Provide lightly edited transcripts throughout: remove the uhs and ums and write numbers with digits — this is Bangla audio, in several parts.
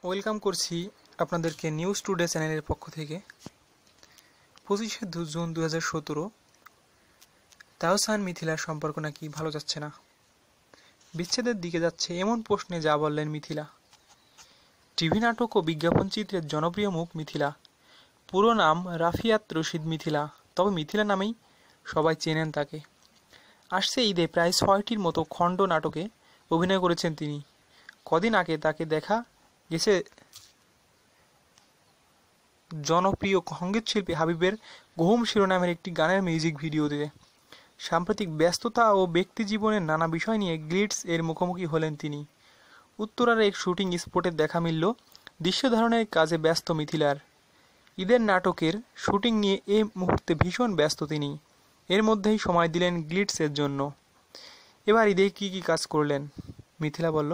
ওয়েলকাম করছি আপনাদেরকে নিউজ টুডে চ্যানেলের পক্ষ থেকে। 25শে জুন 2017 তাহসান মিথিলার সম্পর্ক নাকি ভালো যাচ্ছে না, বিচ্ছেদের দিকে যাচ্ছে এমন প্রশ্নে যা বললেন মিথিলা। টিভি নাটক ও বিজ্ঞাপন চিত্রের জনপ্রিয় মুখ মিথিলা। পুরো নাম রাফিয়াত রশিদ মিথিলা, তবে মিথিলা নামেই সবাই চেনেন তাকে। আসছে ঈদে প্রায় 6টির মতো খণ্ড নাটকে অভিনয় করেছেন তিনি। কদিন আগে তাকে দেখা গেছে জনপ্রিয় সঙ্গীতশিল্পী হাবিবের ঘুম শিরোনামের একটি গানের মিউজিক ভিডিওতে। সাম্প্রতিক ব্যস্ততা ও ব্যক্তি জীবনের নানা বিষয় নিয়ে গ্লিটস এর মুখোমুখি হলেন তিনি। উত্তরার এক শুটিং স্পটে দেখা মিলল দৃশ্য ধারণের কাজে ব্যস্ত মিথিলার। ঈদের নাটকের শুটিং নিয়ে এই মুহূর্তে ভীষণ ব্যস্ত তিনি। এর মধ্যেই সময় দিলেন গ্লিটসের জন্য। এবার ঈদে কি কাজ করলেন? মিথিলা বলল,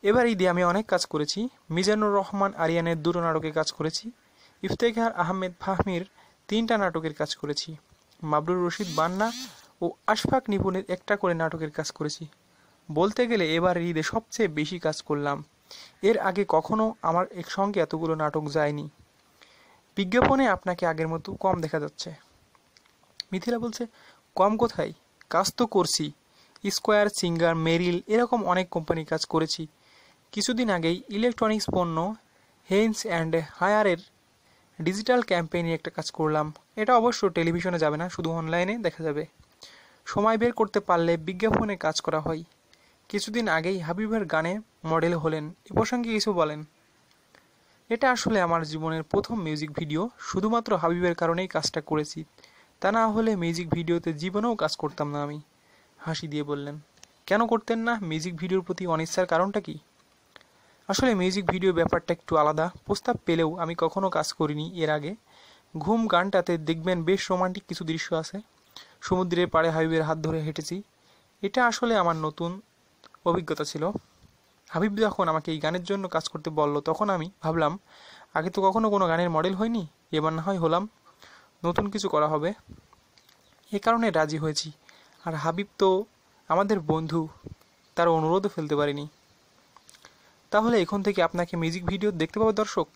এবার ঈদে আমি অনেক কাজ করেছি। মিজানুর রহমান আরিয়ানের 2টো নাটকে কাজ করেছি। ইফতেখার আহমেদ ফাহমির 3টা নাটকের কাজ করেছি। মাবরুর রশিদ বান্না ও আশফাক নিপুণের 1টা করে নাটকের কাজ করেছি। বলতে গেলে এবার ঈদে সবচেয়ে বেশি কাজ করলাম। এর আগে কখনো আমার একসঙ্গে এতগুলো নাটক যায়নি। বিজ্ঞাপনে আপনাকে আগের মতো কম দেখা যাচ্ছে। মিথিলা বলছে, কম কোথায়, কাজ তো করছি। স্কোয়ার, সিঙ্গার, মেরিল এরকম অনেক কোম্পানি কাজ করেছি। কিছুদিন আগেই ইলেকট্রনিক্স পণ্য হেইন্স অ্যান্ড হায়ারের ডিজিটাল ক্যাম্পেইনে একটা কাজ করলাম। এটা অবশ্য টেলিভিশনে যাবে না, শুধু অনলাইনে দেখা যাবে। সময় বের করতে পারলে বিজ্ঞাপনে কাজ করা হয়। কিছুদিন আগেই হাবিবের গানে মডেল হলেন। এ প্রসঙ্গে কিছু বলেন। এটা আসলে আমার জীবনের প্রথম মিউজিক ভিডিও। শুধুমাত্র হাবিবের কারণেই কাজটা করেছি, তা না হলে মিউজিক ভিডিওতে জীবনেও কাজ করতাম না। আমি হাসি দিয়ে বললেন, কেন করতেন না? মিউজিক ভিডিওর প্রতি অনিচ্ছার কারণটা কি? আসলে মিউজিক ভিডিও ব্যাপারটা একটু আলাদা। প্রস্তাব পেলেও আমি কখনো কাজ করিনি এর আগে। ঘুম গানটাতে দেখবেন বেশ রোমান্টিক কিছু দৃশ্য আছে। সমুদ্রের পাড়ে হাবিবের হাত ধরে হেঁটেছি। এটা আসলে আমার নতুন অভিজ্ঞতা ছিল। হাবিব যখন আমাকে এই গানের জন্য কাজ করতে বলল, তখন আমি ভাবলাম আগে তো কখনো কোনো গানের মডেল হয়নি, এবার না হয় হলাম, নতুন কিছু করা হবে। এ কারণে রাজি হয়েছি। আর হাবিব তো আমাদের বন্ধু, তার অনুরোধও ফেলতে পারিনি। তাহলে এখন থেকে আপনাকে মিউজিক ভিডিও দেখতে পাবে দর্শক?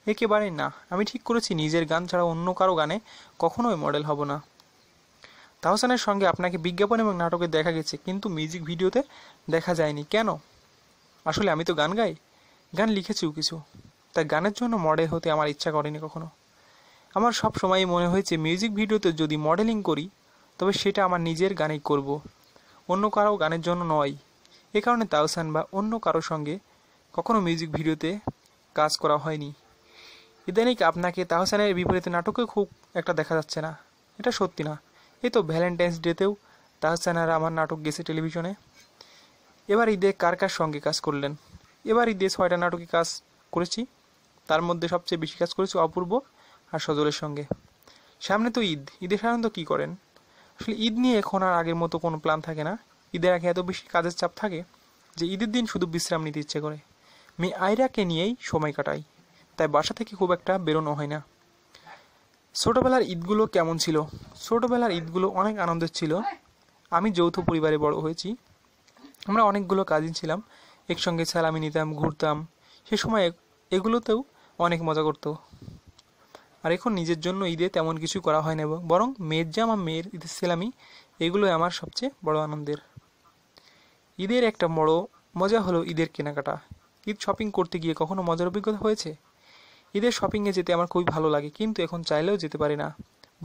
একেবারেই না। আমি ঠিক করেছি নিজের গান ছাড়া অন্য কারো গানে কখনোই মডেল হব না। তাহসানের সঙ্গে আপনাকে বিজ্ঞাপন এবং নাটকে দেখা গেছে, কিন্তু মিউজিক ভিডিওতে দেখা যায়নি কেন? আসলে আমি তো গান গাই, গান লিখেছিও কিছু, তাই গানের জন্য মডেল হতে আমার ইচ্ছা করেনি কখনো। আমার সব সময়ই মনে হয়েছে মিউজিক ভিডিওতে যদি মডেলিং করি তবে সেটা আমার নিজের গানেই করব, অন্য কারো গানের জন্য নয়। এ কারণে তাহসান বা অন্য কারোর সঙ্গে কখনো মিউজিক ভিডিওতে কাজ করা হয়নি। ইদানিং আপনাকে তাহসানের বিপরীতে নাটকে খুব একটা দেখা যাচ্ছে না। এটা সত্যি না। এই তো ভ্যালেন্টাইন্স ডেতেও তাহসান আর আমার নাটক গেছে টেলিভিশনে। এবার ঈদে কার কার সঙ্গে কাজ করলেন? এবার ঈদে 6টা নাটকে কাজ করেছি। তার মধ্যে সবচেয়ে বেশি কাজ করেছি অপূর্ব আর সজলের সঙ্গে। সামনে তো ঈদ। ঈদে সাধারণত কী করেন? আসলে ঈদ নিয়ে এখন আর আগের মতো কোনো প্ল্যান থাকে না। ঈদের আগে এত বেশি কাজের চাপ থাকে যে ঈদের দিন শুধু বিশ্রাম নিতে ইচ্ছে করে। মেয়ে আয়রাকে নিয়েই সময় কাটাই, তাই বাসা থেকে খুব একটা বেরোনো হয় না। ছোটোবেলার ঈদগুলো কেমন ছিল? ছোটোবেলার ঈদগুলো অনেক আনন্দের ছিল। আমি যৌথ পরিবারে বড় হয়েছি। আমরা অনেকগুলো কাজিন ছিলাম, একসঙ্গে সালামি নিতাম, ঘুরতাম। সে সময় এগুলোতেও অনেক মজা করতো। আর এখন নিজের জন্য ঈদে তেমন কিছু করা হয় না, বরং মেয়ের জামা, মেয়ের ঈদের সেলামি, এগুলোই আমার সবচেয়ে বড় আনন্দের। ঈদের একটা বড় মজা হলো ঈদের কেনাকাটা। ঈদ শপিং করতে গিয়ে কখনো মজার অভিজ্ঞতা হয়েছে? ঈদের শপিংয়ে যেতে আমার খুবই ভালো লাগে, কিন্তু এখন চাইলেও যেতে পারি না।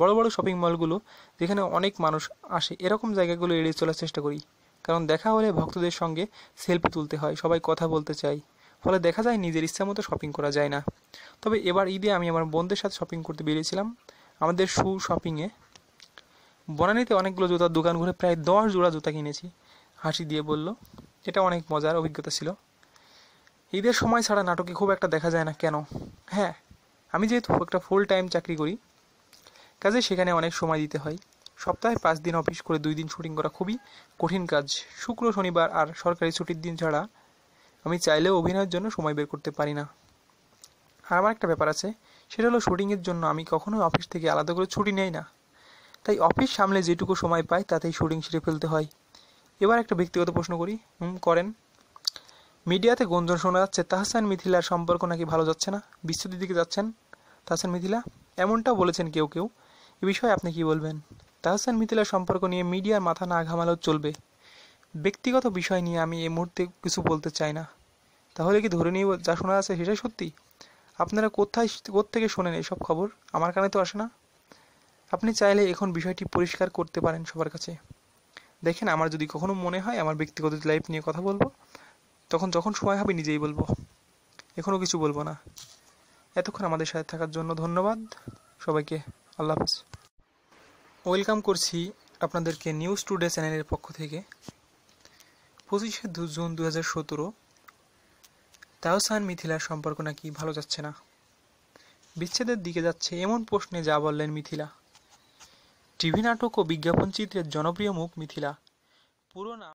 বড় বড় শপিং মলগুলো যেখানে অনেক মানুষ আসে, এরকম জায়গাগুলো এড়িয়ে চলার চেষ্টা করি। কারণ দেখা হলে ভক্তদের সঙ্গে সেলফি তুলতে হয়, সবাই কথা বলতে চায়, ফলে দেখা যায় নিজের ইচ্ছা মতো শপিং করা যায় না। তবে এবার ঈদে আমি আমার বোনদের সাথে শপিং করতে বেরিয়েছিলাম। আমাদের শপিংয়ে বনানীতে অনেকগুলো জুতার দোকান ঘুরে প্রায় 10 জোড়া জুতা কিনেছি। হাসি দিয়ে বলল, এটা অনেক মজার অভিজ্ঞতা ছিল। ঈদের সময় ছাড়া নাটকে খুব একটা দেখা যায় না কেন? হ্যাঁ, আমি যেহেতু একটা ফুল টাইম চাকরি করি, কাজে সেখানে অনেক সময় দিতে হয়। সপ্তাহে 5 দিন অফিস করে 2 দিন শুটিং করা খুবই কঠিন কাজ। শুক্র, শনিবার আর সরকারি ছুটির দিন ছাড়া আমি চাইলেও অভিনয়ের জন্য সময় বের করতে পারি না। আর আমার একটা ব্যাপার আছে, সেটা হলো শুটিংয়ের জন্য আমি কখনোই অফিস থেকে আলাদা করে ছুটি নেই না। তাই অফিস সামলে যেটুকু সময় পাই তাতেই শুটিং সেরে ফেলতে হয়। এবার একটা ব্যক্তিগত প্রশ্ন করি। করেন। মিডিয়াতে গুঞ্জন শোনা যাচ্ছে তাহসান মিথিলার সম্পর্ক নাকি ভালো যাচ্ছে না, বিচ্ছেদের দিকে যাচ্ছেন তাহসান মিথিলা, এমনটাও বলেছেন কেউ কেউ। এ বিষয়ে আপনি কি বলবেন? তাহসান মিথিলার সম্পর্ক নিয়ে মিডিয়ার মাথা না ঘামালেও চলবে। ব্যক্তিগত বিষয় নিয়ে আমি এই মুহূর্তে কিছু বলতে চাই না। তাহলে কি ধরে নিয়ে যা শোনা যাচ্ছে সেটাই সত্যি? আপনারা কোত্থেকে শোনেন এসব খবর? আমার কানে তো আসে না। আপনি চাইলে এখন বিষয়টি পরিষ্কার করতে পারেন সবার কাছে। দেখেন, আমার যদি কখনো মনে হয় আমার ব্যক্তিগত লাইফ নিয়ে কথা বলবো, তখন যখন সময় হবে নিজেই বলবো, এখনও কিছু বলবো না। এতক্ষণ আমাদের সাথে থাকার জন্য ধন্যবাদ সবাইকে। আল্লাহ হাফেজ। ওয়েলকাম করছি আপনাদেরকে নিউজ টুডে চ্যানেলের পক্ষ থেকে। 25শে জুন 2017, তাহসান মিথিলার সম্পর্ক নাকি ভালো যাচ্ছে না, বিচ্ছেদের দিকে যাচ্ছে, এমন প্রশ্নে যা বললেন মিথিলা। টিভি নাটক ও বিজ্ঞাপন চিত্রের জনপ্রিয় মুখ মিথিলা। পুরো নাম